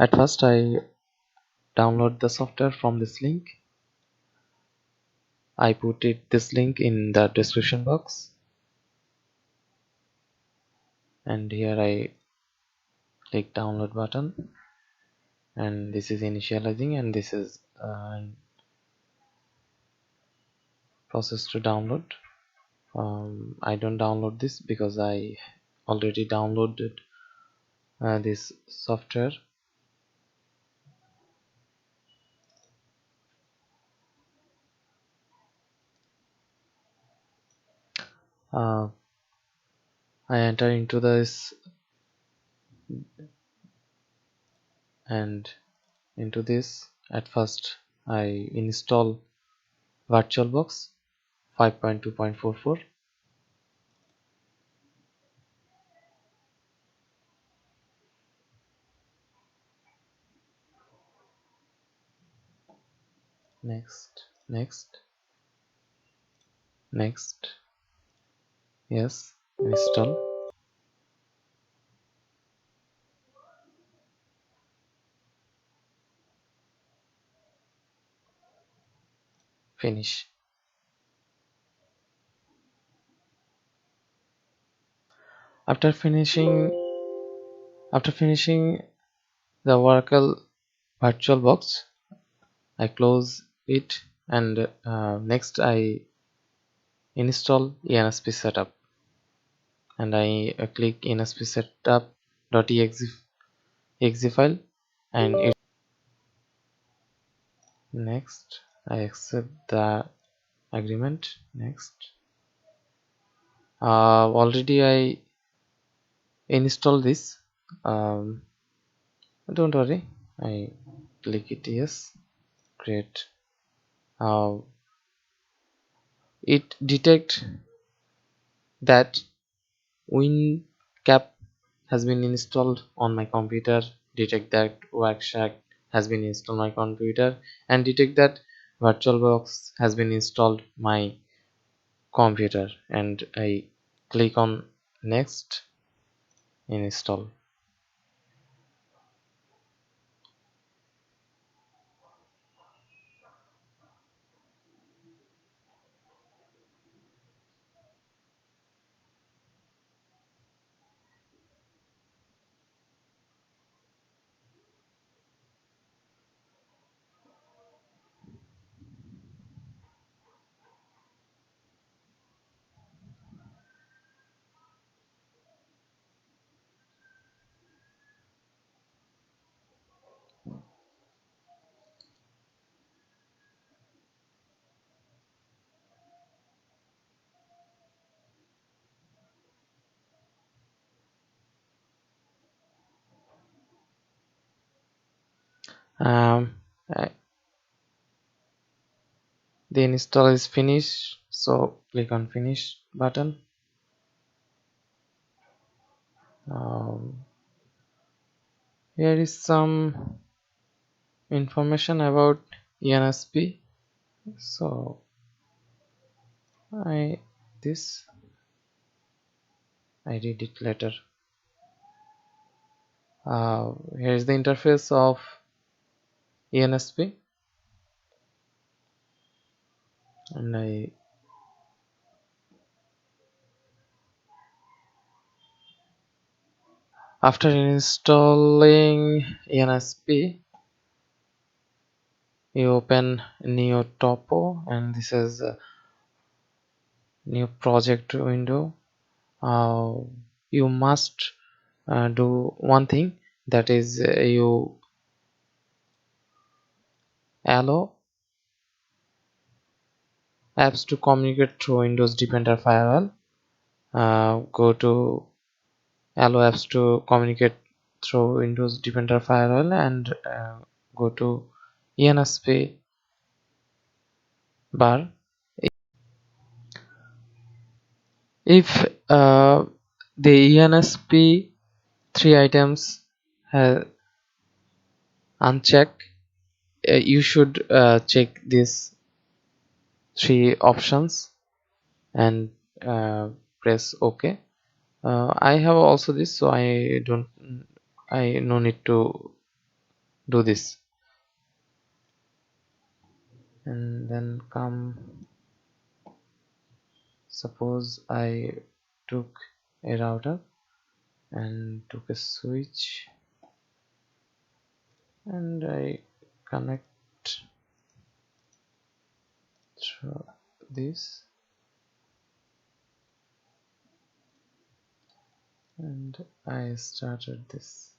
At first I download the software from this link. I put this link in the description box, and here I click download button, and this is initializing, and this is process to download. I don't download this because I already downloaded this software. uh, I enter into this, and into this at first I install VirtualBox 5.2.44. Next, yes, install, finish. After finishing the Oracle VirtualBox, I close it, and next I install eNSP setup, and I click eNSP setup.exe file, and next I accept the agreement. Next, already I install this. Don't worry, I click it yes, great. It detect that WinPcap has been installed on my computer, detect that wireshark has been installed on my computer, and detect that VirtualBox has been installed my computer, and I click on next, install. um, uh, the install is finished, so click on finish button. Here is some information about eNSP, so I this I read it later. Here is the interface of eNSP, and after installing eNSP, you open new topo, and this is a new project window. You must do one thing, that is you allow apps to communicate through Windows Defender firewall. Go to allow apps to communicate through Windows Defender firewall, and go to eNSP bar. If the eNSP three items unchecked, you should check these three options and press OK. I have also this, so I no need to do this, and then come, suppose I took a router and took a switch and I connect through this, and I started this.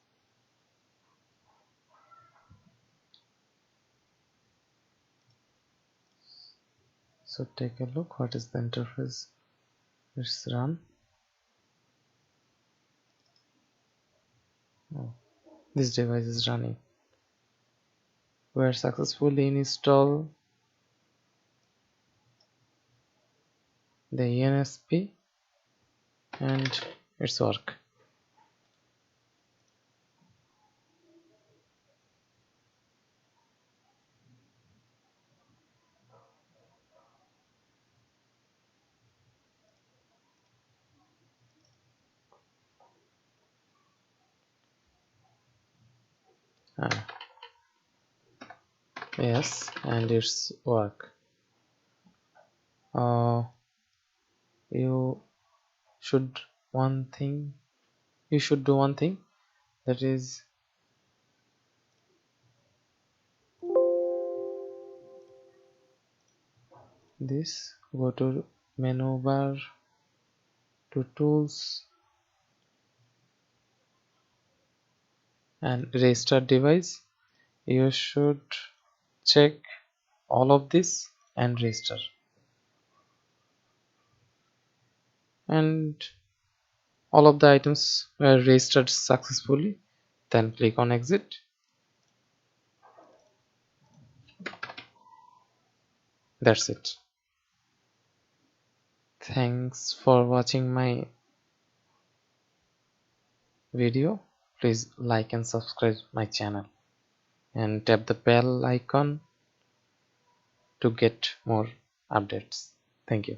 So take a look, what is the interface? Let's run. Oh, this device is running. We are successfully installed the eNSP and it's work. Ah, yes, and it's work. Uh, you should one thing. You should do one thing, that is this. Go to menu bar, to tools, and restart device. You should check all of this and restart, and all of the items were restored successfully. Then click on exit. That's it. Thanks for watching my video. Please like and subscribe my channel and tap the bell icon to get more updates. Thank you.